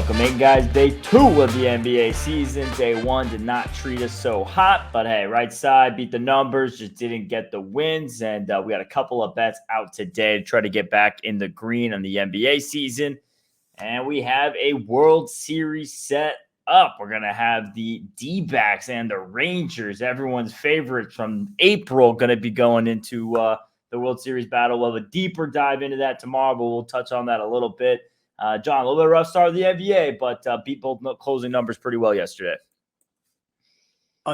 Welcome in, guys. Day 2 of the NBA season. Day 1 did not treat us so hot, but hey, right side beat the numbers, just didn't get the wins. And we got a couple of bets out today to try to get back in the green on the NBA season. And we have a World Series set up. We're going to have the D-backs and the Rangers, everyone's favorites from April, going to be going into the World Series battle. We'll have a deeper dive into that tomorrow, but we'll touch on that a little bit. John, a little bit rough start of the NBA, but beat both closing numbers pretty well yesterday.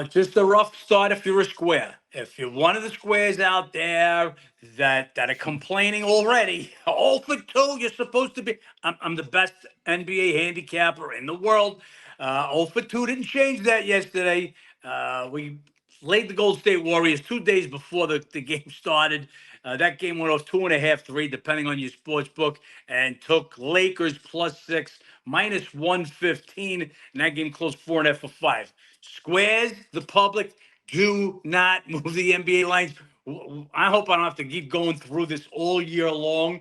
Just a rough start if you're a square. If you're one of the squares out there that are complaining already, 0 for 2, you're supposed to be. I'm the best NBA handicapper in the world. 0 for 2 didn't change that yesterday. We laid the Golden State Warriors 2 days before the game started. That game went off 2.5, 3, depending on your sports book, and took Lakers +6, -115, and that game closed 4.5 for 5. Squares, the public, do not move the NBA lines. I hope I don't have to keep going through this all year long.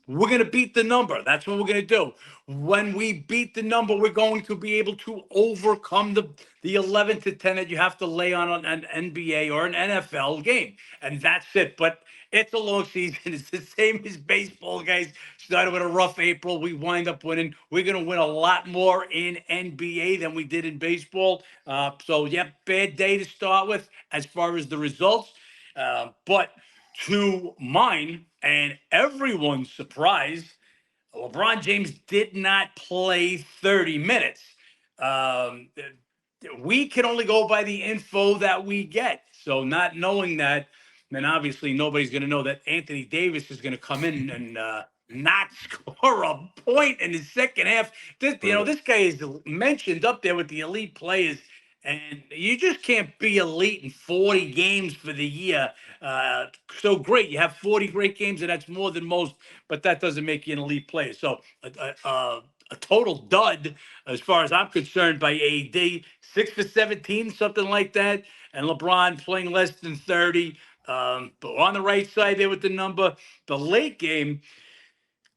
We're going to beat the number. That's what we're going to do. When we beat the number, we're going to be able to overcome the 11 to 10 that you have to lay on an NBA or an NFL game. And that's it. But it's a long season. It's the same as baseball, guys. Started with a rough April. We wind up winning. We're going to win a lot more in NBA than we did in baseball. Bad day to start with as far as the results. But to mine and everyone's surprise, LeBron James did not play 30 minutes. We can only go by the info that we get. So not knowing that, then obviously nobody's going to know that Anthony Davis is going to come in and not score a point in the second half. This guy is mentioned up there with the elite players. And you just can't be elite in 40 games for the year. So great. You have 40 great games, and that's more than most, but that doesn't make you an elite player. So a total dud as far as I'm concerned by AD. 6 for 17, something like that. And LeBron playing less than 30. But on the right side there with the number, the late game,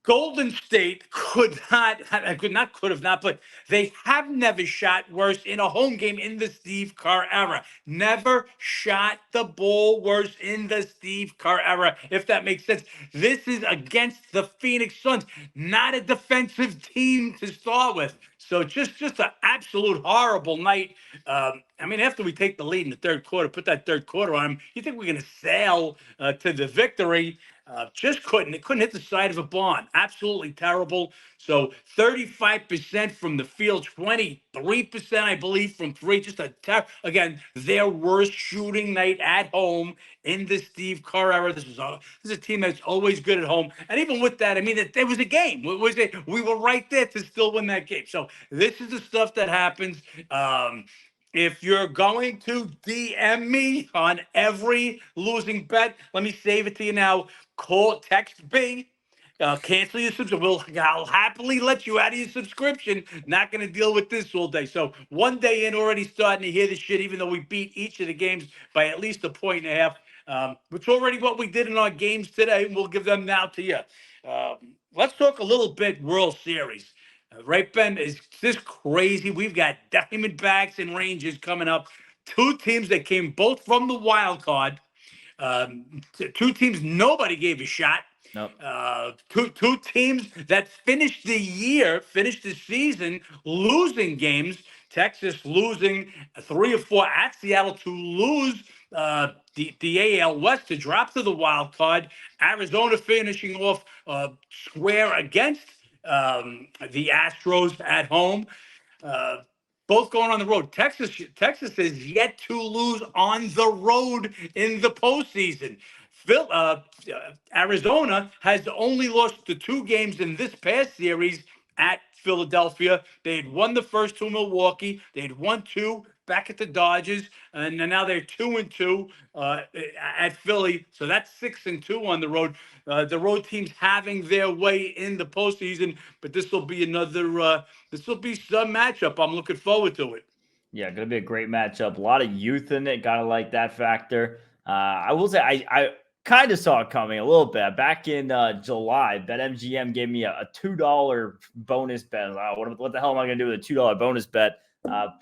Golden State but they have never shot worse in a home game in the Steve Kerr era. Never shot the ball worse in the Steve Kerr era, if that makes sense. This is against the Phoenix Suns, not a defensive team to start with. So just an absolute horrible night. After we take the lead in the third quarter, put that third quarter on them, you think we're going to sail to the victory. Just couldn't. It couldn't hit the side of a barn. Absolutely terrible. So 35% from the field, 23%, I believe, from three. Just again, their worst shooting night at home in the Steve Kerr era. This is a team that's always good at home. And even with that, there was a game. We were right there to still win that game. So this is the stuff that happens. If you're going to DM me on every losing bet, let me save it to you now. Text me, cancel your subscription. I'll happily let you out of your subscription. Not going to deal with this all day. So one day in, already starting to hear the shit, even though we beat each of the games by at least 1.5. It's already what we did in our games today, and we'll give them now to you. Let's talk a little bit World Series. Right, Ben? Is this crazy? We've got Diamondbacks and Rangers coming up. Two teams that came both from the wild card. Two teams nobody gave a shot. Nope. Two teams that finished the season losing games. Texas losing 3 or 4 at Seattle to lose the AL West to drop to the wild card. Arizona finishing off square against the Astros at home. Both going on the road. Texas is yet to lose on the road in the postseason. Arizona has only lost the 2 games in this past series at Philadelphia. They had won the first 2 Milwaukee. They had won 2 back at the Dodgers, and now they're 2-2 at Philly. So that's 6-2 on the road. The road teams having their way in the postseason, but this will be some matchup. I'm looking forward to it. Yeah, going to be a great matchup. A lot of youth in it. Got to like that factor. I will say, Kind of saw it coming a little bit. Back in July, BetMGM gave me a $2 bonus bet. What the hell am I going to do with a $2 bonus bet?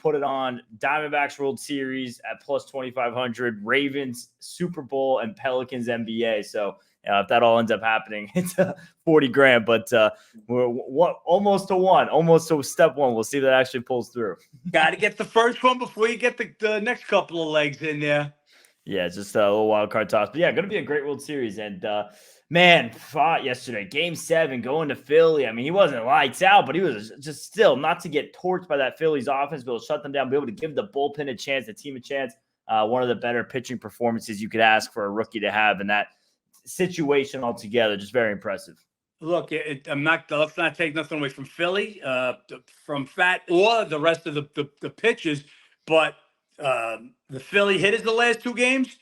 Put it on Diamondbacks World Series at plus 2,500, Ravens Super Bowl, and Pelicans NBA. So if that all ends up happening, it's 40 grand. But we're almost to one, almost to step one. We'll see if that actually pulls through. Got to get the first one before you get the next couple of legs in there. Yeah, it's just a little wild card toss. But yeah, going to be a great World Series. And man, fought yesterday. Game 7, going to Philly. I mean, he wasn't lights out, but he was just still not to get torched by that Phillies offense, be able to shut them down, be able to give the bullpen a chance, the team a chance. One of the better pitching performances you could ask for a rookie to have in that situation altogether. Just very impressive. Look, let's not take nothing away from Philly, from Fat or the rest of the pitches, but the Philly hitters the last 2 games.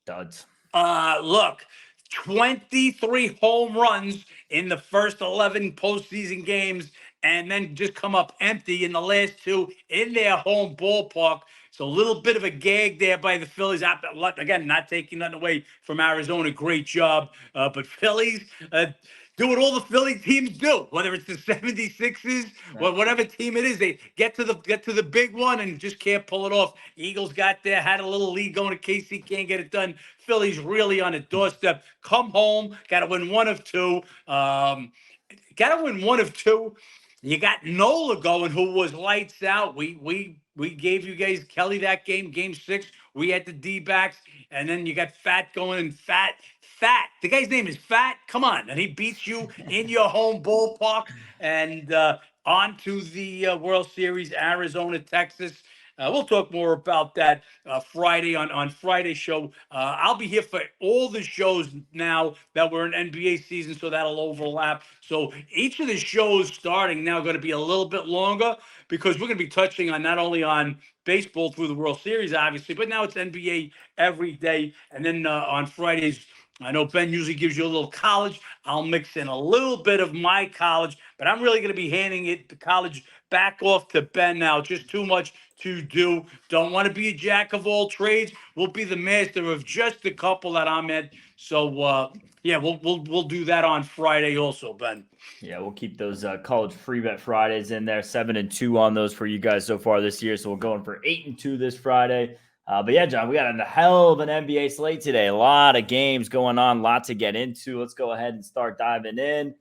Duds. Look, 23 home runs in the first 11 postseason games, and then just come up empty in the last 2 in their home ballpark. So a little bit of a gag there by the Phillies. Again, not taking nothing away from Arizona. Great job. But Phillies do what all the Philly teams do, whether it's the 76ers or whatever team it is. They get to the big one and just can't pull it off. Eagles got there, had a little lead going to KC, can't get it done. Philly's really on a doorstep. Come home, got to win 1 of 2. Got to win 1 of 2. You got Nola going, who was lights out. We gave you guys Kelly that game 6. We had the D-backs, and then you got Fat going, and Fat. The guy's name is Fat. Come on, and he beats you in your home ballpark. And on to the World Series, Arizona, Texas. We'll talk more about that Friday on Friday's show. I'll be here for all the shows now that we're in NBA season, so that'll overlap. So each of the shows starting now going to be a little bit longer because we're going to be touching on not only on baseball through the World Series, obviously, but now it's NBA every day. And then on Fridays, I know Ben usually gives you a little college. I'll mix in a little bit of my college, but I'm really going to be handing the college back off to Ben now. Just too much to do. Don't want to be a jack of all trades. We'll be the master of just a couple that I'm at. So yeah, we'll do that on Friday also, Ben. Yeah, we'll keep those college free bet Fridays in there. 7-2 on those for you guys so far this year. So we're going for 8-2 this Friday. But yeah, John, we got a hell of an NBA slate today. A lot of games going on, a lot to get into. Let's go ahead and start diving in.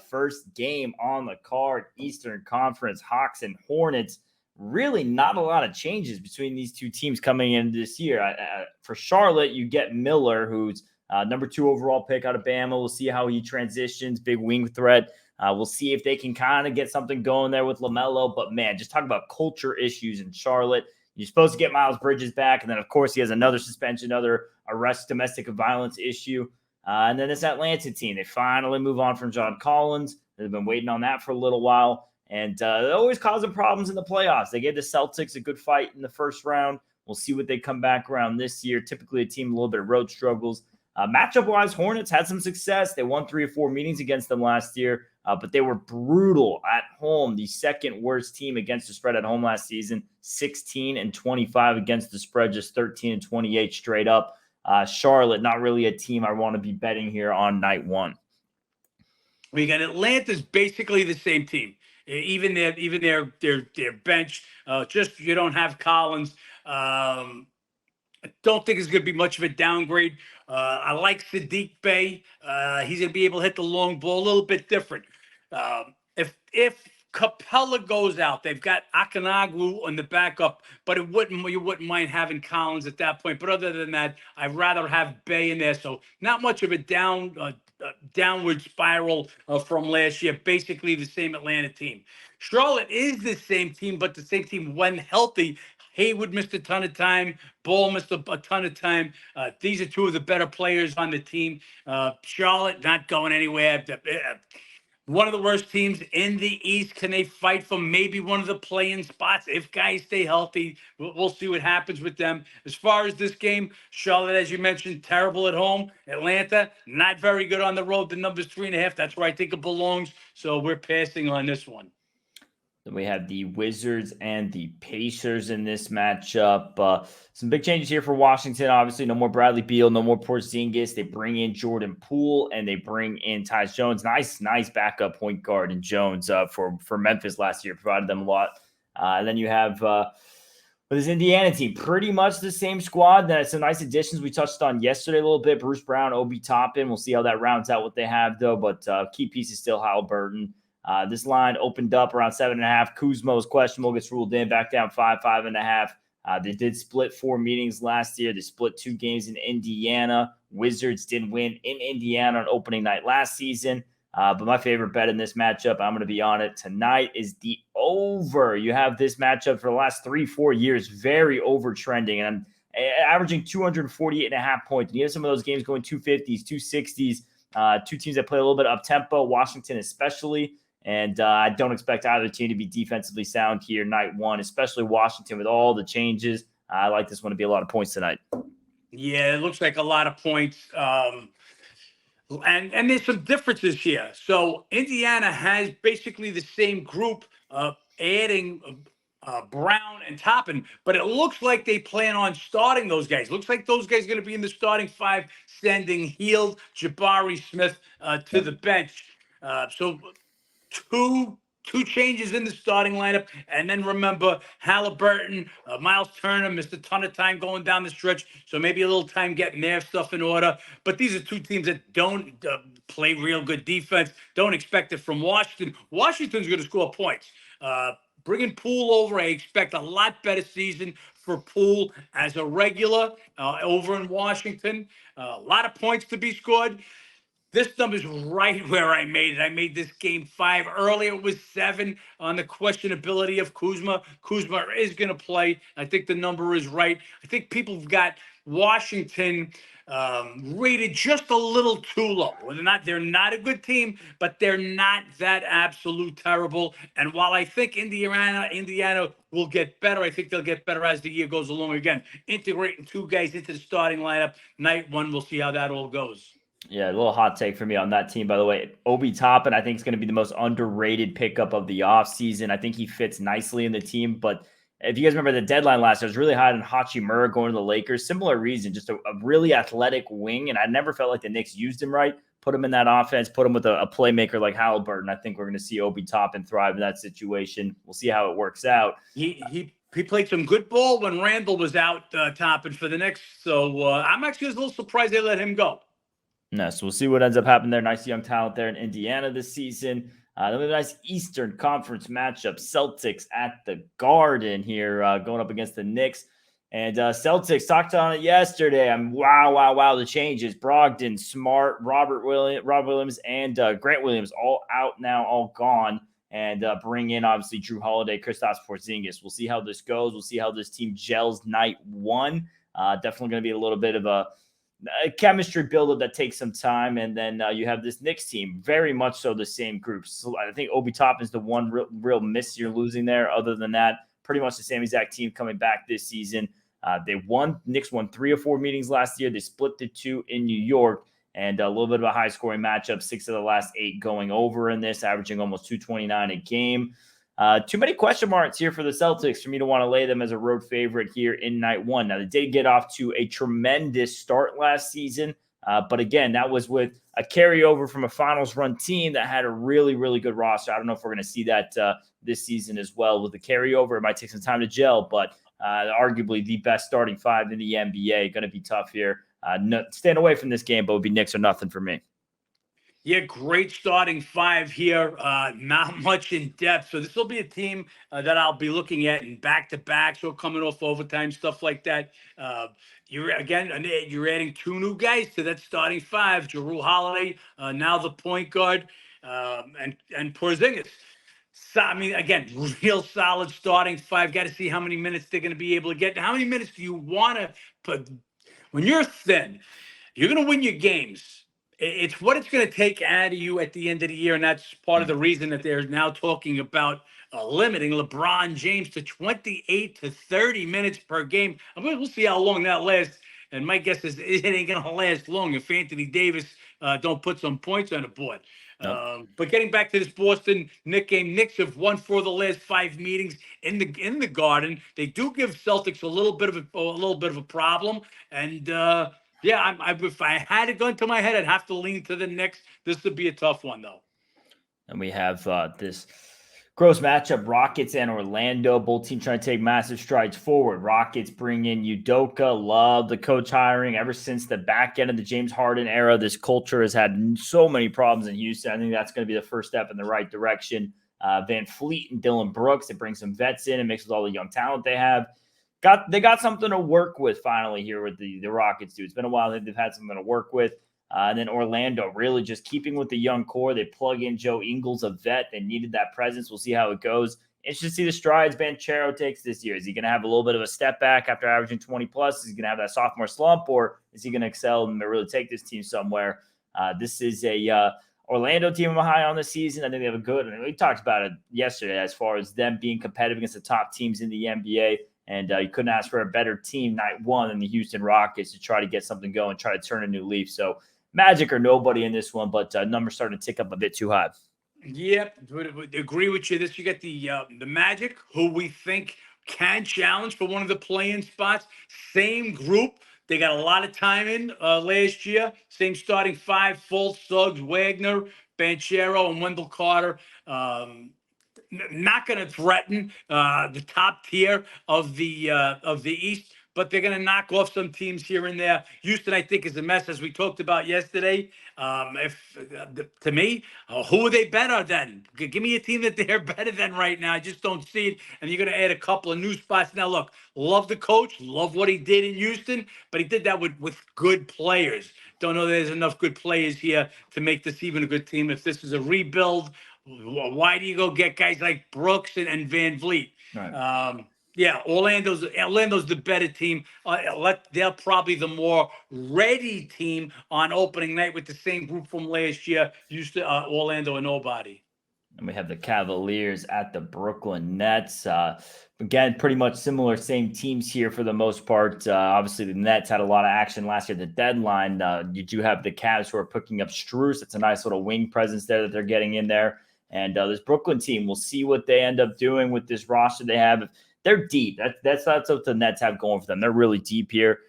First game on the card, Eastern Conference, Hawks and Hornets. Really not a lot of changes between these two teams coming in this year. For Charlotte, you get Miller, who's number 2 overall pick out of Bama. We'll see how he transitions, big wing threat. We'll see if they can kind of get something going there with LaMelo. But man, just talk about culture issues in Charlotte. You're supposed to get Miles Bridges back. And then, of course, he has another suspension, another arrest, domestic violence issue. And then this Atlanta team, they finally move on from John Collins. They've been waiting on that for a little while. And they're always causing problems in the playoffs. They gave the Celtics a good fight in the first round. We'll see what they come back around this year. Typically, a team a little bit of road struggles. Matchup-wise, Hornets had some success. They won 3 or 4 meetings against them last year, but they were brutal at home. The second worst team against the spread at home last season, 16-25 against the spread, just 13-28 straight up. Charlotte, not really a team I want to be betting here on night 1. We got Atlanta's basically the same team. Even their bench, just you don't have Collins. I don't think it's going to be much of a downgrade. I like Sadiq Bey. He's going to be able to hit the long ball a little bit different. If Capella goes out, they've got Akanaglu on the backup, but you wouldn't mind having Collins at that point. But other than that, I'd rather have Bey in there. So not much of a downward spiral from last year. Basically the same Atlanta team. Charlotte is the same team, but the same team when healthy. Haywood missed a ton of time. Ball missed a ton of time. These are 2 of the better players on the team. Charlotte not going anywhere. One of the worst teams in the East. Can they fight for maybe one of the play-in spots if guys stay healthy? We'll see what happens with them. As far as this game, Charlotte, as you mentioned, terrible at home. Atlanta, not very good on the road. The number's 3.5. That's where I think it belongs. So we're passing on this one. Then we have the Wizards and the Pacers in this matchup. Some big changes here for Washington. Obviously, no more Bradley Beal, no more Porzingis. They bring in Jordan Poole and they bring in Tyus Jones. Nice backup point guard in Jones for Memphis last year. Provided them a lot. And then you have with this Indiana team, pretty much the same squad. That's some nice additions we touched on yesterday a little bit. Bruce Brown, Obi Toppin. We'll see how that rounds out what they have though. But key piece is still Halliburton. This line opened up around 7.5. Kuzma was questionable, gets ruled in, back down 5.5. They did split 4 meetings last year. They split 2 games in Indiana. Wizards did win in Indiana on opening night last season. But my favorite bet in this matchup, I'm going to be on it tonight, is the over. You have this matchup for the last 3-4 years, very over trending. And I'm averaging 248.5 points. And you have some of those games going 250s, 260s. Two teams that play a little bit up tempo, Washington especially. And I don't expect either team to be defensively sound here night one, especially Washington with all the changes. I like this one to be a lot of points tonight. Yeah, it looks like a lot of points. And there's some differences here. So Indiana has basically the same group, adding Brown and Toppin, but it looks like they plan on starting those guys. Looks like those guys are going to be in the starting 5, sending Hield, Jabari Smith to the bench. So two changes in the starting lineup. And then remember, Halliburton, Miles Turner missed a ton of time going down the stretch. So maybe a little time getting their stuff in order. But these are two teams that don't play real good defense. Don't expect it from Washington. Washington's going to score points. Bringing Poole over, I expect a lot better season for Poole as a regular over in Washington. A lot of points to be scored. This number's right where I made it. I made this game 5. Earlier it was 7 on the questionability of Kuzma. Kuzma is going to play. I think the number is right. I think people have got Washington rated just a little too low. They're not a good team, but they're not that absolute terrible. And while I think Indiana will get better, I think they'll get better as the year goes along. Again, integrating 2 guys into the starting lineup. Night 1, we'll see how that all goes. Yeah, a little hot take for me on that team, by the way. Obi Toppin, I think, is going to be the most underrated pickup of the offseason. I think he fits nicely in the team. But if you guys remember the deadline last year, I was really high on Hachimura going to the Lakers. Similar reason, just a really athletic wing. And I never felt like the Knicks used him right. Put him in that offense, put him with a playmaker like Halliburton. I think we're going to see Obi Toppin thrive in that situation. We'll see how it works out. He played some good ball when Randall was out Toppin for the Knicks. So I'm actually a little surprised they let him go. No, so we'll see what ends up happening there. Nice young talent there in Indiana this season. Then we have a nice Eastern Conference matchup. Celtics at the Garden here, going up against the Knicks. And Celtics, talked on it yesterday. Wow, the changes. Brogdon, Smart, Rob Williams, and Grant Williams all out now, all gone. And bring in, obviously, Drew Holiday, Kristaps Porzingis. We'll see how this goes. We'll see how this team gels night 1. Definitely going to be a little bit of a chemistry buildup that takes some time. And then you have this Knicks team, very much so the same group. So I think Obi Toppin's the one real miss you're losing there. Other than that, pretty much the same exact team coming back this season. Knicks won 3 or 4 meetings last year. They split the 2 in New York, and a little bit of a high scoring matchup. 6 of the last 8 going over in this, averaging almost 229 a game. Too many question marks here for the Celtics for me to want to lay them as a road favorite here in night 1. Now, they did get off to a tremendous start last season, but again, that was with a carryover from a finals run team that had a really, really good roster. I don't know if we're going to see that this season as well with the carryover. It might take some time to gel, but arguably the best starting 5 in the NBA. Going to be tough here. Staying away from this game, but it would be Knicks or nothing for me. Yeah, great starting 5 here. Not much in depth. So this will be a team that I'll be looking at in back-to-back, so coming off overtime, stuff like that. You're adding 2 new guys to that starting 5. Jrue Holiday, now the point guard, and Porzingis. So, I mean, again, real solid starting 5. Got to see how many minutes they're going to be able to get. How many minutes do you want to put? When you're thin, you're going to win your games. It's what it's going to take out of you at the end of the year, and that's part of the reason that they're now talking about limiting LeBron James to 28 to 30 minutes per game. I mean, we'll see how long that lasts, and my guess is it ain't going to last long if Anthony Davis don't put some points on the board. Nope. But getting back to this Boston Knicks game, Knicks have won 4 of the last 5 meetings in the Garden. They do give Celtics a little bit of a problem, and yeah, if I had a gun to my head, I'd have to lean to the Knicks. This would be a tough one, though. And we have this gross matchup, Rockets and Orlando. Both teams trying to take massive strides forward. Rockets bring in Udoka. Love the coach hiring. Ever since the back end of the James Harden era, this culture has had so many problems in Houston. I think that's going to be the first step in the right direction. Van Fleet and Dylan Brooks. They bring some vets in and mix with all the young talent they have. They got something to work with finally here with the Rockets, too. It's been a while that they've had something to work with. And then Orlando, really just keeping with the young core. They plug in Joe Ingles, a vet. They needed that presence. We'll see how it goes. Interesting to see the strides Banchero takes this year. Is he going to have a little bit of a step back after averaging 20 plus? Is he going to have that sophomore slump, or is he going to excel and really take this team somewhere? This is a Orlando team I'm high on this season. I think they have a good, and we talked about it yesterday as far as them being competitive against the top teams in the NBA. And you couldn't ask for a better team night one than the Houston Rockets to try to get something going, try to turn a new leaf. So Magic or nobody in this one, but numbers starting to tick up a bit too high. Yep, would agree with you. You get the Magic, who we think can challenge for one of the play-in spots. Same group. They got a lot of time in last year. Same starting 5: Fultz, Suggs, Wagner, Banchero, and Wendell Carter. Not going to threaten the top tier of the East, but they're going to knock off some teams here and there. Houston, I think, is a mess, as we talked about yesterday. To me, who are they better than? Give me a team that they're better than right now. I just don't see it. And you're going to add a couple of new spots. Now, look, love the coach, love what he did in Houston, but he did that with good players. Don't know there's enough good players here to make this even a good team. If this is a rebuild, why do you go get guys like Brooks and Van Vliet? Right. Yeah, Orlando's the better team. They're probably the more ready team on opening night with the same group from last year. Orlando and nobody. And we have the Cavaliers at the Brooklyn Nets. Again, pretty much similar, same teams here for the most part. Obviously, the Nets had a lot of action last year at the deadline. You do have the Cavs who are picking up Strus. It's a nice little wing presence there that they're getting in there. And this Brooklyn team, we'll see what they end up doing with this roster they have. They're deep. That's what the Nets have going for them. They're really deep here.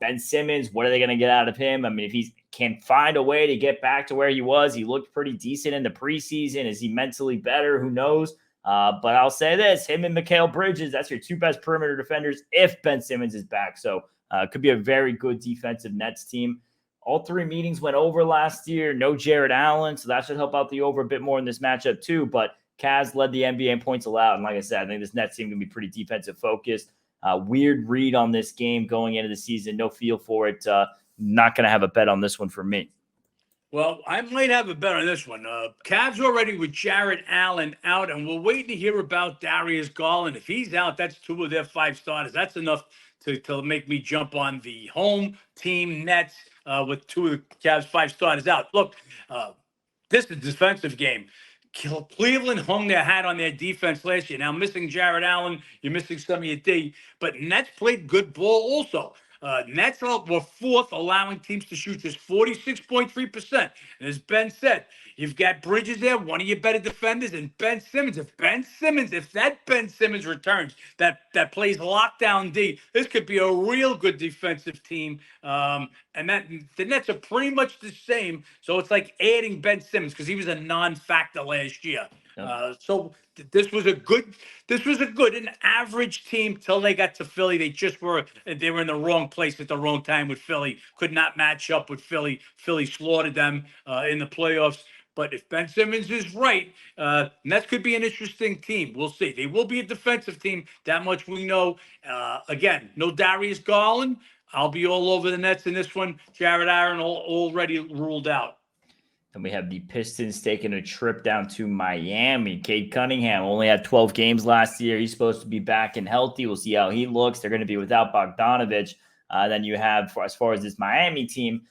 Ben Simmons, what are they going to get out of him? I mean, if he can find a way to get back to where he was, he looked pretty decent in the preseason. Is he mentally better? Who knows? But I'll say this, him and Mikal Bridges, that's your two best perimeter defenders if Ben Simmons is back. So it could be a very good defensive Nets team. All 3 meetings went over last year. No Jared Allen, so that should help out the over a bit more in this matchup too. But Cavs led the NBA in points allowed. And like I said, I think this Nets team can be pretty defensive focused. Weird read on this game going into the season. No feel for it. Not going to have a bet on this one for me. Well, I might have a bet on this one. Cavs already with Jared Allen out, and we're waiting to hear about Darius Garland. If he's out, that's 2 of their 5 starters. That's enough to make me jump on the home team Nets with 2 of the Cavs' 5 starters out. Look, this is a defensive game. Cleveland hung their hat on their defense last year. Now, missing Jared Allen, you're missing some of your D, but Nets played good ball also. Nets were 4th, allowing teams to shoot just 46.3%. And as Ben said, you've got Bridges there, one of your better defenders, and Ben Simmons. If that Ben Simmons returns, that plays lockdown D, this could be a real good defensive team. And that the Nets are pretty much the same. So it's like adding Ben Simmons because he was a non-factor last year. Yep. So this was a good an average team till they got to Philly. They were in the wrong place at the wrong time with Philly. Could not match up with Philly. Philly slaughtered them in the playoffs. But if Ben Simmons is right, Nets could be an interesting team. We'll see. They will be a defensive team. That much we know. Again, no Darius Garland. I'll be all over the Nets in this one. Jared Allen already ruled out. And we have the Pistons taking a trip down to Miami. Cade Cunningham only had 12 games last year. He's supposed to be back and healthy. We'll see how he looks. They're going to be without Bogdanovich. Then you have, as far as this Miami team,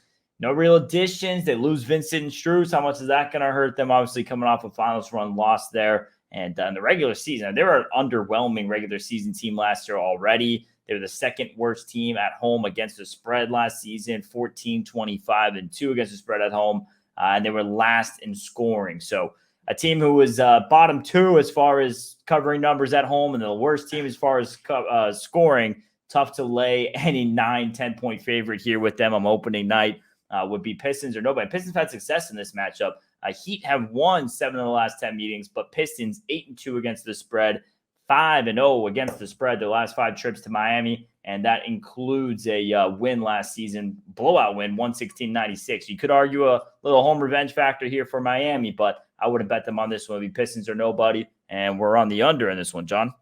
no real additions. They lose Vincent and Strus. How much is that going to hurt them? Obviously, coming off a finals run loss there. And in the regular season, they were an underwhelming regular season team last year already. They were the 2nd worst team at home against the spread last season, 14-25-2 against the spread at home. and they were last in scoring. So a team who was bottom 2 as far as covering numbers at home and the worst team as far as scoring. Tough to lay any 9-10 point favorite here with them on opening night. Would be Pistons or nobody. Pistons had success in this matchup. Heat have won 7 of the last 10 meetings, but Pistons 8-2 against the spread, 5-0 against the spread their last 5 trips to Miami, and that includes a win last season, blowout win, 116-96. You could argue a little home revenge factor here for Miami, but I wouldn't bet them on this one. It'd be Pistons or nobody, and we're on the under in this one, John.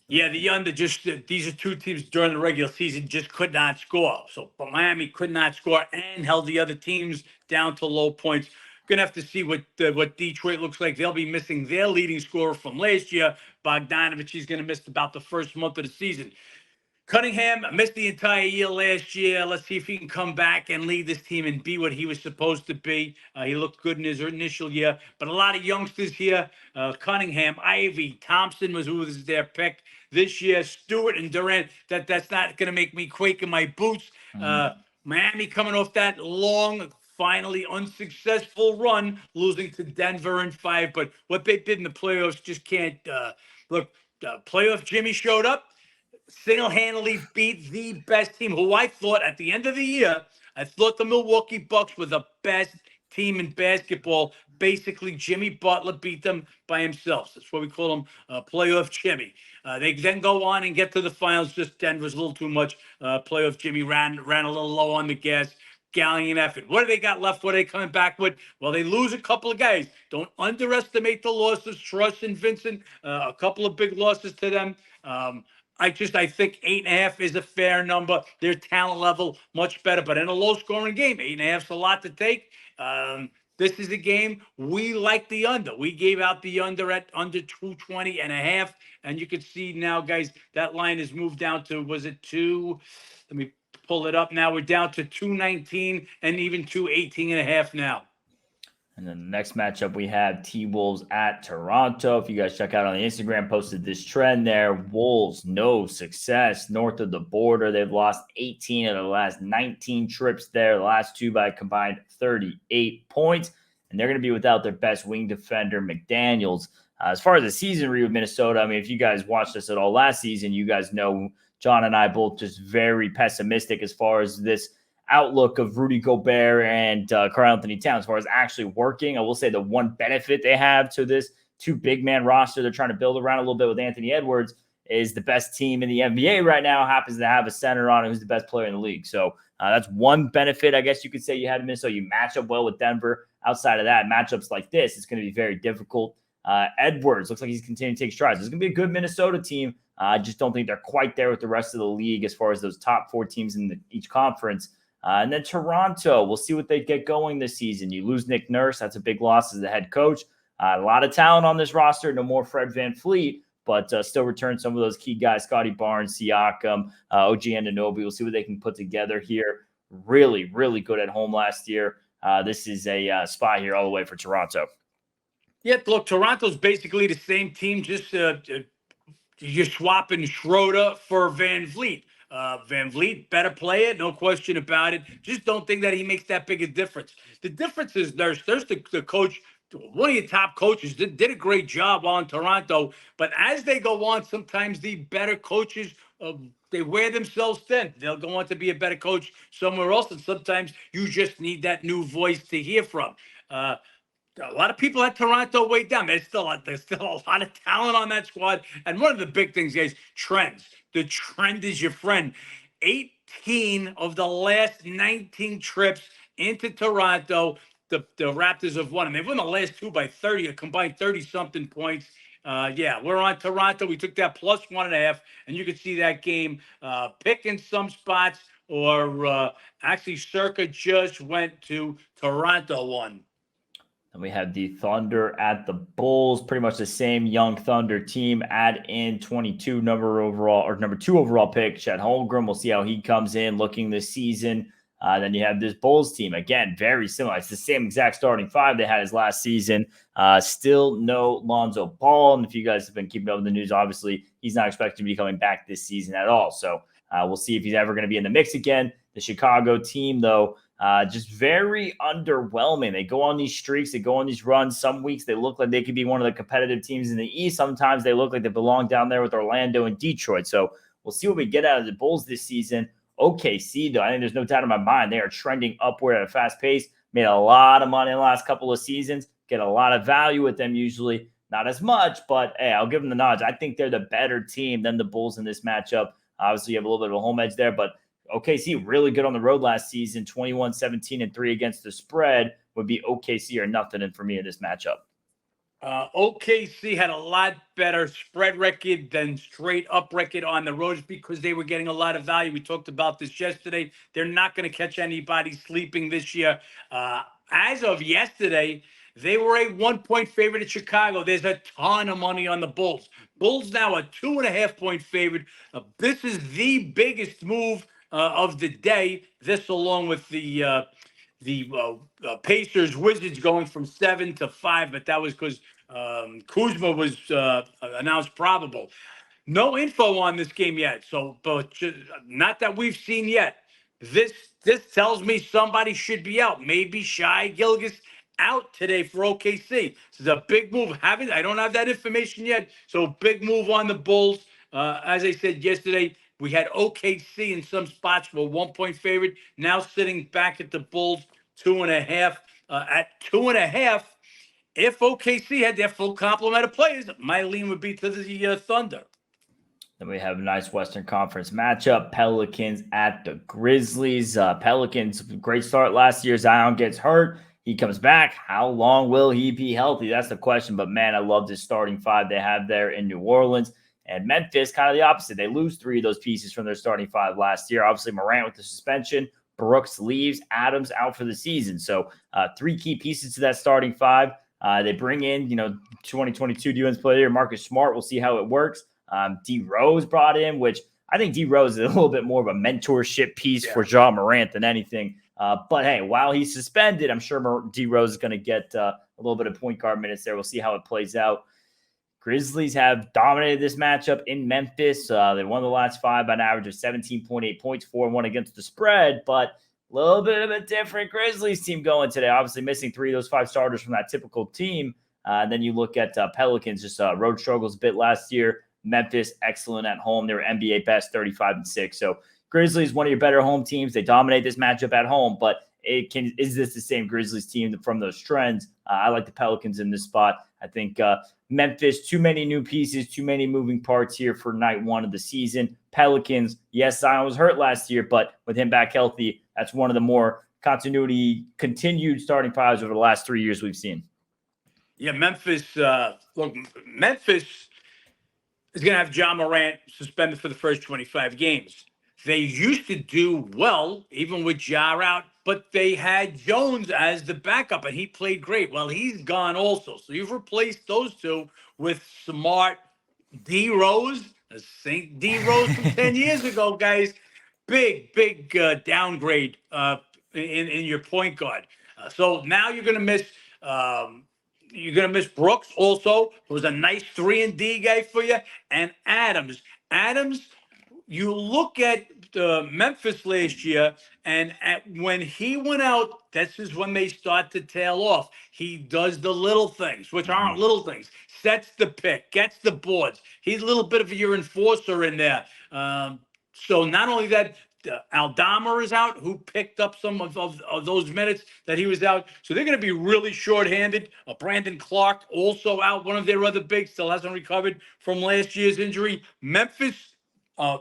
Yeah, the under these are two teams during the regular season just could not score. So Miami could not score and held the other teams down to low points. Gonna have to see what Detroit looks like. They'll be missing their leading scorer from last year, Bogdanovich. He's gonna miss about the first month of the season. Cunningham missed the entire year last year. Let's see if he can come back and lead this team and be what he was supposed to be. He looked good in his initial year, but a lot of youngsters here. Cunningham, Ivy, Thompson who was their pick this year. Stewart and Durant. That's not going to make me quake in my boots. Miami coming off that long, finally unsuccessful run, losing to Denver in 5. But what they did in the playoffs just can't look. Playoff Jimmy showed up. Single-handedly beat the best team who I thought at the end of the year, I thought the Milwaukee Bucks were the best team in basketball. Basically, Jimmy Butler beat them by himself. That's what we call him, playoff Jimmy. They then go on and get to the finals. Just Denver's a little too much. Playoff Jimmy ran a little low on the gas. Gallant effort. What do they got left? What are they coming back with? Well, they lose a couple of guys. Don't underestimate the losses. Truss and Vincent, a couple of big losses to them. I think 8.5 is a fair number. Their talent level much better, but in a low-scoring game, 8.5 is a lot to take. This is a game we like the under. We gave out the under at under 220.5, and you can see now, guys, that line has moved down to, was it 2? Let me pull it up now. We're down to 219 and even 218.5 now. And then the next matchup, we have T-Wolves at Toronto. If you guys check out on the Instagram, posted this trend there. Wolves, no success north of the border. They've lost 18 of the last 19 trips there. The last 2 by a combined 38 points. And they're going to be without their best wing defender, McDaniels. As far as the season read with Minnesota, I mean, if you guys watched us at all last season, you guys know John and I both just very pessimistic as far as this outlook of Rudy Gobert and Karl-Anthony Towns as far as actually working. I will say the one benefit they have to this 2 big man roster they're trying to build around a little bit with Anthony Edwards is the best team in the NBA right now happens to have a center on it who's the best player in the league. So that's one benefit, I guess you could say you had in Minnesota. You match up well with Denver. Outside of that, matchups like this, it's going to be very difficult. Edwards looks like he's continuing to take strides. It's going to be a good Minnesota team. I just don't think they're quite there with the rest of the league as far as those top 4 teams in each conference. And then Toronto, we'll see what they get going this season. You lose Nick Nurse. That's a big loss as the head coach. A lot of talent on this roster. No more Fred VanVleet, but still return some of those key guys, Scotty Barnes, Siakam, OG Anunoby. We'll see what they can put together here. Really, really good at home last year. This is a spot here all the way for Toronto. Yeah, look, Toronto's basically the same team, just you're swapping Schroeder for VanVleet. VanVleet, better player, no question about it. Just don't think that he makes that big a difference. The difference is there's the coach, one of your top coaches did a great job while in Toronto, but as they go on, sometimes the better coaches, they wear themselves thin. They'll go on to be a better coach somewhere else, and sometimes you just need that new voice to hear from. A lot of people at Toronto way down. There's still a lot of talent on that squad. And one of the big things, guys, trends. The trend is your friend. 18 of the last 19 trips into Toronto, the Raptors have won. And they've won the last 2 by 30, a combined 30-something points. We're on Toronto. We took that plus 1.5, and you can see that game picking some spots, or actually Circa just went to Toronto one. And we have the Thunder at the Bulls, pretty much the same young Thunder team. Add in 22 number 2 overall pick, Chet Holmgren. We'll see how he comes in looking this season. Then you have this Bulls team. Again, very similar. It's the same exact starting 5 they had as last season. Still no Lonzo Ball. And if you guys have been keeping up with the news, obviously he's not expected to be coming back this season at all. So we'll see if he's ever going to be in the mix again. The Chicago team, though, Just very underwhelming. They go on these streaks, they go on these runs. Some weeks they look like they could be one of the competitive teams in the East. Sometimes they look like they belong down there with Orlando and Detroit. So we'll see what we get out of the Bulls this season. OKC, though, I think there's no doubt in my mind they are trending upward at a fast pace. Made a lot of money in the last couple of seasons. Get a lot of value with them usually. Not as much, but hey, I'll give them the nods. I think they're the better team than the Bulls in this matchup. Obviously, you have a little bit of a home edge there, but OKC really good on the road last season, 21, 17, and 3 against the spread. Would be OKC or nothing in for me in this matchup. OKC had a lot better spread record than straight up record on the roads because they were getting a lot of value. We talked about this yesterday. They're not going to catch anybody sleeping this year. As of yesterday, they were a 1-point favorite at Chicago. There's a ton of money on the Bulls. Bulls now a 2.5-point favorite. This is the biggest move of the day. This along with the Pacers Wizards going from 7 to 5, but that was because Kuzma was announced probable. No info on this game yet, so but not that we've seen yet. This tells me somebody should be out. Maybe Shai Gilgeous out today for OKC. This is a big move. I don't have that information yet, so big move on the Bulls. As I said yesterday, we had OKC in some spots for a 1-point favorite. Now sitting back at the Bulls 2.5. At 2.5, if OKC had their full complement of players, my lean would be to the Thunder. Then we have a nice Western Conference matchup. Pelicans at the Grizzlies. Pelicans, great start last year. Zion gets hurt. He comes back. How long will he be healthy? That's the question. But, man, I love this starting five they have there in New Orleans. And Memphis, kind of the opposite. They lose 3 of those pieces from their starting five last year. Obviously, Morant with the suspension. Brooks leaves. Adams out for the season. So 3 key pieces to that starting five. They bring in, 2022 defense player Marcus Smart. We'll see how it works. D Rose brought in, which I think D Rose is a little bit more of a mentorship piece for Ja Morant than anything. But hey, while he's suspended, I'm sure D Rose is going to get a little bit of point guard minutes there. We'll see how it plays out. Grizzlies have dominated this matchup in Memphis. They won the last 5 by an average of 17.8 points, 4-1 against the spread, but a little bit of a different Grizzlies team going today. Obviously missing 3 of those 5 starters from that typical team. Then you look at Pelicans, just road struggles a bit last year. Memphis, excellent at home. They were NBA best, 35-6. So Grizzlies, one of your better home teams. They dominate this matchup at home, but is this the same Grizzlies team from those trends? I like the Pelicans in this spot. I think Memphis, too many new pieces, too many moving parts here for night 1 of the season. Pelicans, yes, Zion was hurt last year, but with him back healthy, that's one of the more continued starting fives over the last 3 years we've seen. Yeah, Memphis. Memphis is going to have Ja Morant suspended for the first 25 games. They used to do well, even with Ja out, but they had Jones as the backup, and he played great. Well, he's gone also. So you've replaced those two with Smart, D Rose, the St. D Rose from 10 years ago, guys. Big downgrade in your point guard. So now you're going to miss. You're going to miss Brooks also, who was a nice 3-and-D guy for you, and Adams. You look at Memphis last year, and when he went out, this is when they start to tail off. He does the little things, which aren't little things. Sets the pick, gets the boards. He's a little bit of your enforcer in there. So not only that, Aldama is out, who picked up some of those minutes that he was out. So they're going to be really shorthanded. Brandon Clark also out. One of their other bigs still hasn't recovered from last year's injury. Memphis, a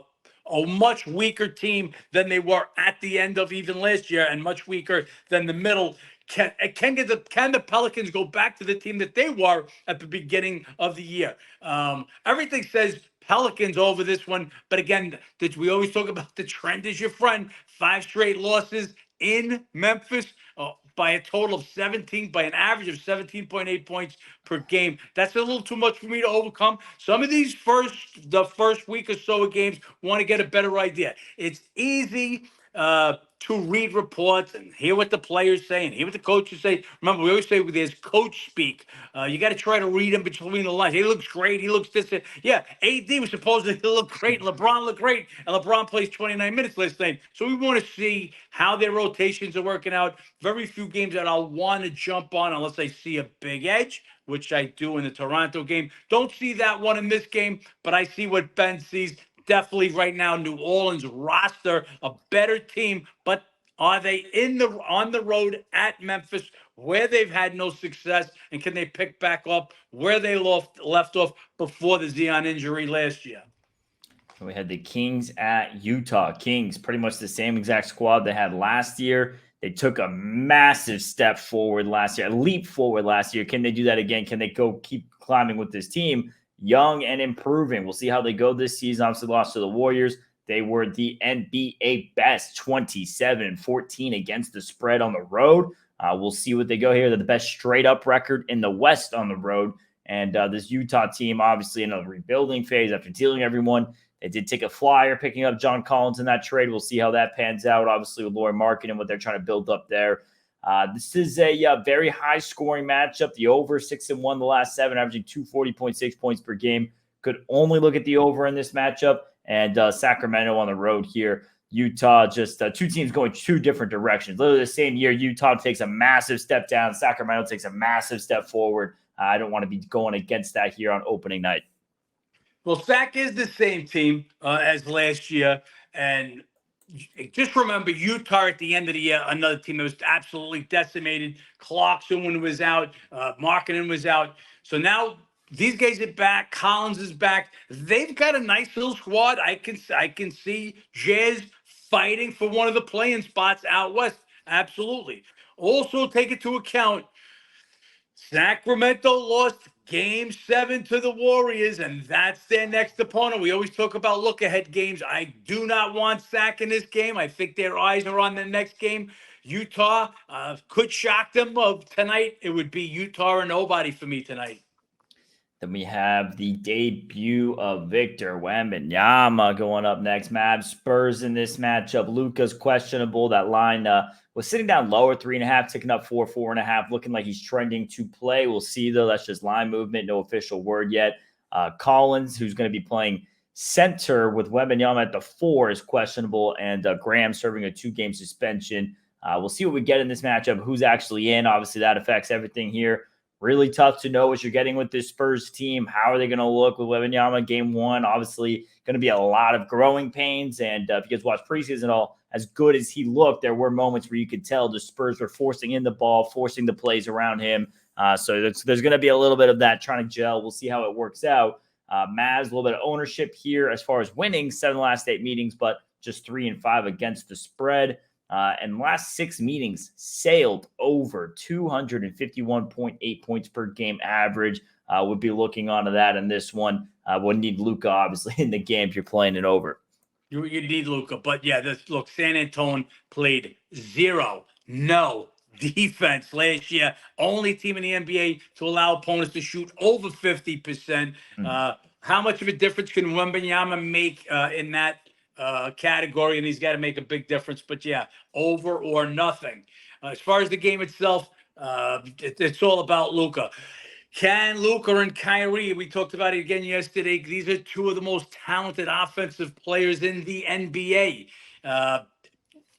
much weaker team than they were at the end of even last year, and much weaker than the middle. Can the Pelicans go back to the team that they were at the beginning of the year? Everything says Pelicans over this one, but again, we always talk about the trend is your friend. 5 straight losses in Memphis by a total of 17, by an average of 17.8 points per game. That's a little too much for me to overcome. Some of these the first week or so of games want to get a better idea. It's easy to read reports and hear what the players say and hear what the coaches say. Remember, we always say there's coach speak. You got to try to read him between the lines. He looks great. He looks this. Yeah, AD was supposedly to look great. LeBron looked great. And LeBron plays 29 minutes last night. So we want to see how their rotations are working out. Very few games that I'll want to jump on unless I see a big edge, which I do in the Toronto game. Don't see that one in this game, but I see what Ben sees. Definitely right now, New Orleans roster a better team, but are they on the road at Memphis where they've had no success, and can they pick back up where they left off before the Zion injury last year? We had the Kings at Utah. Kings, pretty much the same exact squad they had last year. They took a massive step forward last year, a leap forward last year. Can they do that again? Can they keep climbing with this team? Young and improving. We'll see how they go this season. Obviously lost to the Warriors. They were the NBA best, 27-14 against the spread on the road. We'll see what they go here. They're the best straight-up record in the West on the road. And this Utah team, obviously in a rebuilding phase after dealing everyone. They did take a flyer picking up John Collins in that trade. We'll see how that pans out, obviously, with Lauri Markkanen and what they're trying to build up there. This is a very high-scoring matchup. The over 6-1 the last 7, averaging 240.6 points per game. Could only look at the over in this matchup. And Sacramento on the road here. Utah, just two teams going two different directions. Literally the same year, Utah takes a massive step down. Sacramento takes a massive step forward. I don't want to be going against that here on opening night. Well, Sac is the same team as last year. And just remember, Utah at the end of the year, another team that was absolutely decimated. Clarkson was out. Markkanen was out. So now these guys are back. Collins is back. They've got a nice little squad. I can see Jazz fighting for one of the playing spots out west. Absolutely. Also take into account Sacramento lost Game 7 to the Warriors, and that's their next opponent. We always talk about look-ahead games. I do not want Sac in this game. I think their eyes are on the next game. Utah could shock them tonight. It would be Utah or nobody for me tonight. Then we have the debut of Victor Wembanyama going up next. Mavs Spurs in this matchup. Luka's questionable. That line was sitting down lower, 3.5, ticking up 4.5, looking like he's trending to play. We'll see, though. That's just line movement. No official word yet. Collins, who's going to be playing center with Wembanyama at the 4, is questionable, and Graham serving a 2-game suspension. We'll see what we get in this matchup. Who's actually in? Obviously, that affects everything here. Really tough to know what you're getting with this Spurs team. How are they going to look with Wembanyama game 1? Obviously, going to be a lot of growing pains. And if you guys watch preseason all, as good as he looked, there were moments where you could tell the Spurs were forcing in the ball, forcing the plays around him. So there's going to be a little bit of that trying to gel. We'll see how it works out. Mavs, a little bit of ownership here as far as winning 7 last 8 meetings, but just 3-5 against the spread. And last 6 meetings sailed over 251.8 points per game average. Would be looking onto that in this one. Would need Luka obviously in the game if you're playing it over. You need Luka, but yeah, look. San Antonio played no defense last year. Only team in the NBA to allow opponents to shoot over 50%. How much of a difference can Wembanyama make in that category? And he's got to make a big difference. But yeah, over or nothing. As far as the game itself, it's all about Luka. Can Luka and Kyrie, we talked about it again yesterday, these are 2 of the most talented offensive players in the NBA.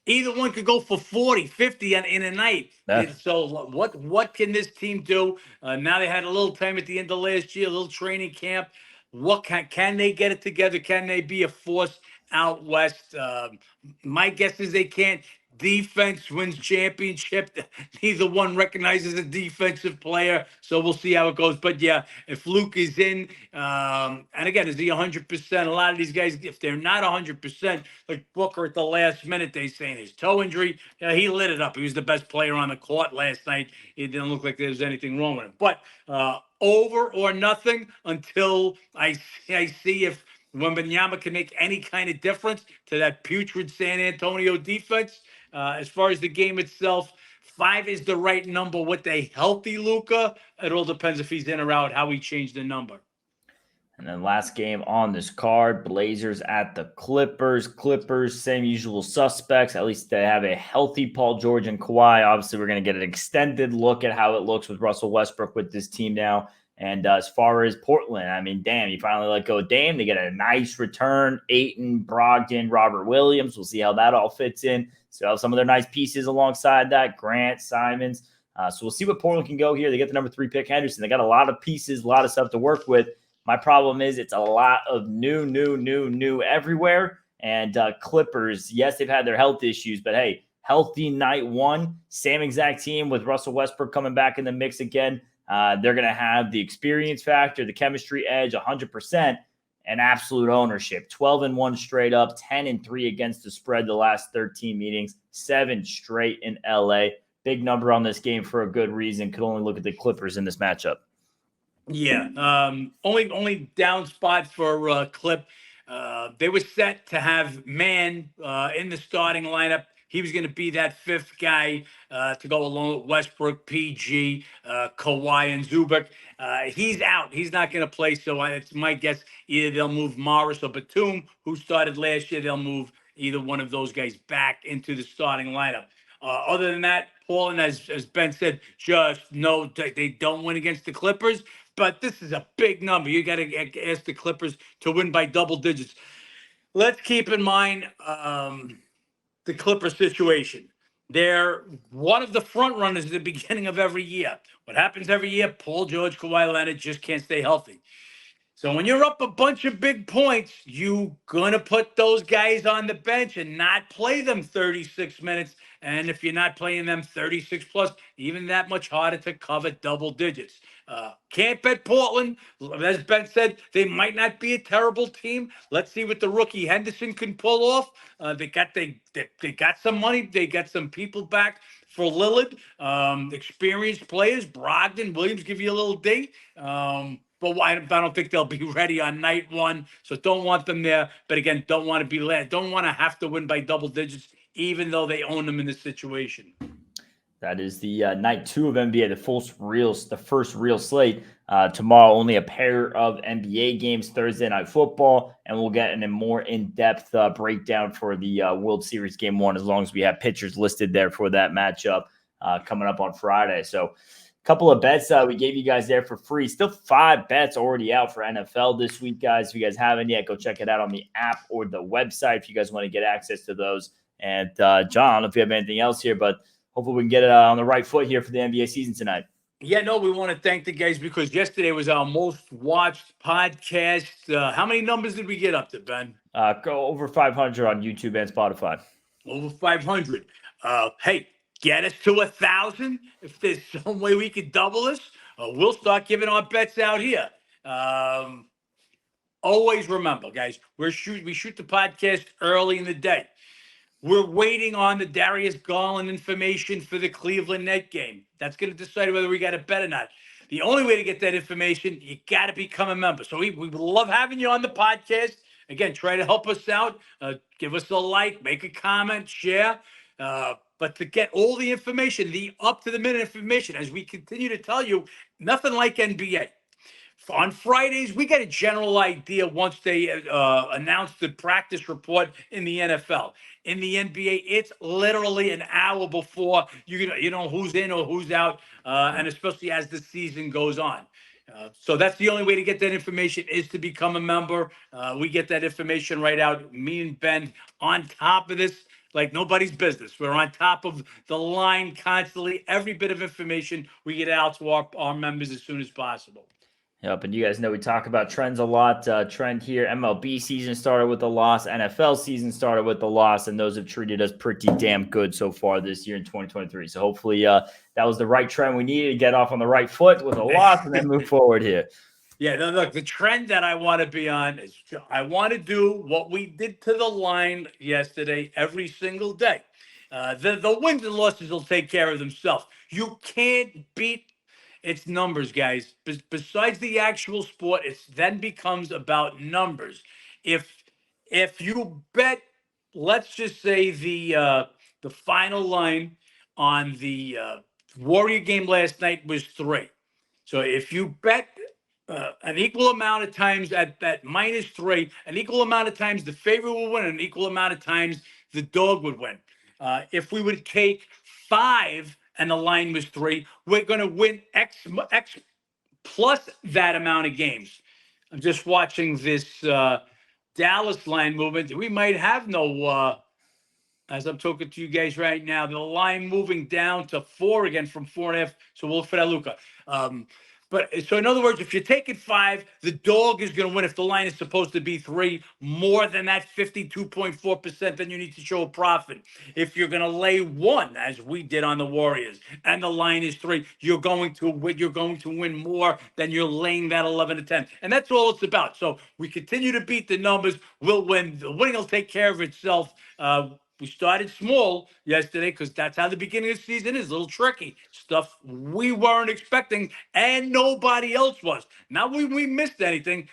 Either one could go for 40, 50 in a night. Yeah. So what can this team do? Now they had a little time at the end of last year, a little training camp. What can they get it together? Can they be a force out west? My guess is they can't. Defense wins championship. Neither one recognizes a defensive player, so we'll see how it goes. But yeah, if Luke is in, and again, is he 100%? A lot of these guys, if they're not 100%, like Booker at the last minute, they saying his toe injury, he lit it up. He was the best player on the court last night. It didn't look like there was anything wrong with him. But over or nothing until I see if Wembanyama can make any kind of difference to that putrid San Antonio defense. As far as the game itself, 5 is the right number with a healthy Luka. It all depends if he's in or out, how he changed the number. And then last game on this card, Blazers at the Clippers. Clippers, same usual suspects. At least they have a healthy Paul George and Kawhi. Obviously, we're going to get an extended look at how it looks with Russell Westbrook with this team now. And as far as Portland, I mean, damn, you finally let go of Dame. They get a nice return. Ayton, Brogdon, Robert Williams. We'll see how that all fits in. So some of their nice pieces alongside that. Grant, Simons. So we'll see what Portland can go here. They get the number 3 pick, Henderson. They got a lot of pieces, a lot of stuff to work with. My problem is it's a lot of new everywhere. And Clippers, yes, they've had their health issues, but hey, healthy night one, same exact team with Russell Westbrook coming back in the mix again. They're going to have the experience factor, the chemistry edge, 100%, and absolute ownership. 12-1 straight up, 10-3 against the spread the last 13 meetings, 7 straight in LA. Big number on this game for a good reason. Could only look at the Clippers in this matchup. Yeah. Only down spot for Clip. They were set to have Man in the starting lineup. He was going to be that 5th guy to go along with Westbrook, PG, Kawhi, and Zubac. He's out. He's not going to play. So it's my guess either they'll move Morris or Batum, who started last year. They'll move either one of those guys back into the starting lineup. Other than that, Portland, as Ben said, just know they don't win against the Clippers. But this is a big number. You got to ask the Clippers to win by double digits. Let's keep in mind the Clipper situation. They're one of the front runners at the beginning of every year. What happens every year? Paul George, Kawhi Leonard just can't stay healthy. So when you're up a bunch of big points, you're going to put those guys on the bench and not play them 36 minutes. And if you're not playing them 36 plus, even that much harder to cover double digits. Can't bet Portland. As Ben said, they might not be a terrible team. Let's see what the rookie Henderson can pull off. They got some money. They got some people back for Lillard. Experienced players, Brogdon, Williams give you a little ding. But I don't think they'll be ready on night one, so don't want them there. But again, don't want to be led. Don't want to have to win by double digits, even though they own them in this situation. That is the night 2 of NBA, the first real slate. Tomorrow, only a pair of NBA games, Thursday Night Football, and we'll get a more in-depth breakdown for the World Series Game 1, as long as we have pitchers listed there for that matchup coming up on Friday. So couple of bets we gave you guys there for free. Still 5 bets already out for NFL this week, guys. If you guys haven't yet, go check it out on the app or the website if you guys want to get access to those. And John, I don't know if you have anything else here, but hopefully we can get it on the right foot here for the NBA season tonight. Yeah, no, we want to thank the guys because yesterday was our most watched podcast. How many numbers did we get up to, Ben? Go over 500 on YouTube and Spotify. Over 500. Hey, get us to 1,000. If there's some way we could double this, we'll start giving our bets out here. Always remember, guys, we shoot the podcast early in the day. We're waiting on the Darius Garland information for the Cleveland Net game. That's going to decide whether we got a bet or not. The only way to get that information, you got to become a member. So we love having you on the podcast. Again, try to help us out. Give us a like, make a comment, share. But to get all the information, the up-to-the-minute information, as we continue to tell you, nothing like NBA. On Fridays, we get a general idea once they announce the practice report in the NFL. In the NBA, it's literally an hour before you know who's in or who's out, and especially as the season goes on. So that's the only way to get that information is to become a member. We get that information right out. Me and Ben on top of this like nobody's business. We're on top of the line constantly. Every bit of information we get out to our members as soon as possible. Yep, and you guys know we talk about trends a lot. Trend here, MLB season started with a loss, NFL season started with a loss, and those have treated us pretty damn good so far this year in 2023. So hopefully that was the right trend we needed to get off on the right foot with a loss and then move forward here. Yeah, no, look, the trend that I want to be on is I want to do what we did to the line yesterday every single day. The wins and losses will take care of themselves. You can't beat its numbers, guys. Besides the actual sport, it then becomes about numbers. If you bet, let's just say the final line on the Warrior game last night was 3. So if you bet an equal amount of times at -3, an equal amount of times the favorite will win, an equal amount of times the dog would win. If we would take 5 and the line was 3, we're going to win X plus that amount of games. I'm just watching this Dallas line movement. We might have no, as I'm talking to you guys right now, the line moving down to 4 again from 4.5. So we'll look for that, Luca. But so in other words, if you're taking 5, the dog is going to win. If the line is supposed to be 3, more than that 52.4%, then you need to show a profit. If you're going to lay 1, as we did on the Warriors, and the line is 3, you're going to win. You're going to win more than you're laying that 11 to 10, and that's all it's about. So we continue to beat the numbers. We'll win. The winning will take care of itself. We started small yesterday because that's how the beginning of the season is. A little tricky. Stuff we weren't expecting and nobody else was. Not we missed anything.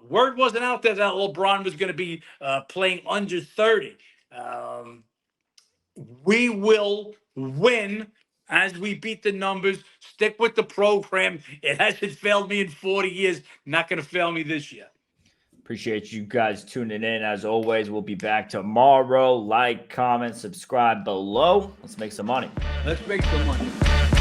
Word wasn't out there that LeBron was going to be playing under 30. We will win as we beat the numbers. Stick with the program. It hasn't failed me in 40 years. Not going to fail me this year. Appreciate you guys tuning in. As always, we'll be back tomorrow. Like, comment, subscribe below. Let's make some money. Let's make some money.